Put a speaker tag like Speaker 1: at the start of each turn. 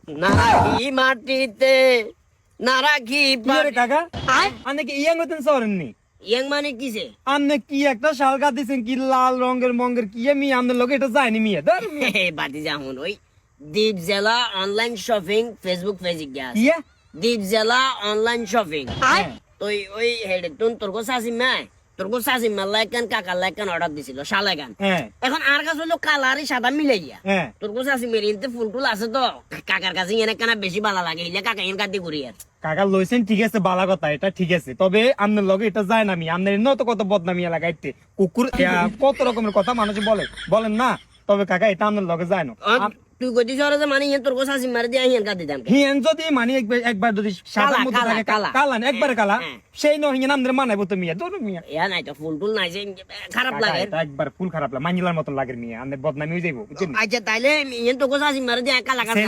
Speaker 1: নারাকি মাটিতে নারাকি
Speaker 2: কি রে কাকা আপনি কি ইয়াং হতেন সরেননি
Speaker 1: ইয়াং মানে কিসে?
Speaker 2: আপনি কি একটা শালগা দিছেন কি লাল রঙের মঙ্গের কি আমি আপনার লগে এটা যায়নি মিয়া ধর
Speaker 1: বাতি যেমন ওই দ্বীপ জেলা অনলাইন শপিং ফেসবুক পেজে গিয়া
Speaker 2: ইয়া
Speaker 1: দ্বীপ জেলা অনলাইন শপিং
Speaker 2: হ্যাঁ।
Speaker 1: তো ওই হেডে তোর কো সাসিমা তোর কো সাসিমা লাইকান কাকা লাইকান অর্ডার দিছিল শালাগান
Speaker 2: হ্যাঁ
Speaker 1: এখন আর কাছে হলো কালারই সাদা মিলে গিয়া
Speaker 2: হ্যাঁ
Speaker 1: তোর কাছে আছে মেরিনতে ফুল টুল আছে তো কাকার কাছে এনে কানা বেশি ভালো লাগে ইলে কাকা এনে কাটি করি আছে
Speaker 2: কাকা লইছেন ঠিক আছে বালা কথা এটা ঠিক আছে তবে আপনার লগে এটা যায় না আমি আপনার নত কত বদনামি লাগাইতে কুকুর কত রকমের কথা মানুষ বলেন না তবে কাকা এটা আপনার লগে যায় না
Speaker 1: তুই গতি শহরে যে মানে তোর কাছে আছে মারি দিয়ে হিয়ান কাটি দাম
Speaker 2: হিয়েন যদি মানে একবার যদি সাদার মধ্যে
Speaker 1: কালা,
Speaker 2: থাকে
Speaker 1: কালা।
Speaker 2: কালান একবার কালা
Speaker 1: হ্যাঁ।
Speaker 2: সেই নয় হিয়েন আমাদের মানাইবো তো মিয়া দূর মিয়া
Speaker 1: ইয়া নাই তো ফুল টুল নাই যে খারাপ
Speaker 2: কাকা,
Speaker 1: লাগে
Speaker 2: এটা একবার ফুল খারাপ লাগে মাঞ্জিলার মতো লাগে মিয়া আমাদের বদনামি হয়ে যাইবো বুঝছেন
Speaker 1: আচ্ছা তাইলে ইয়ে তো কাছে আছে মারি দিয়ে কালা কাটা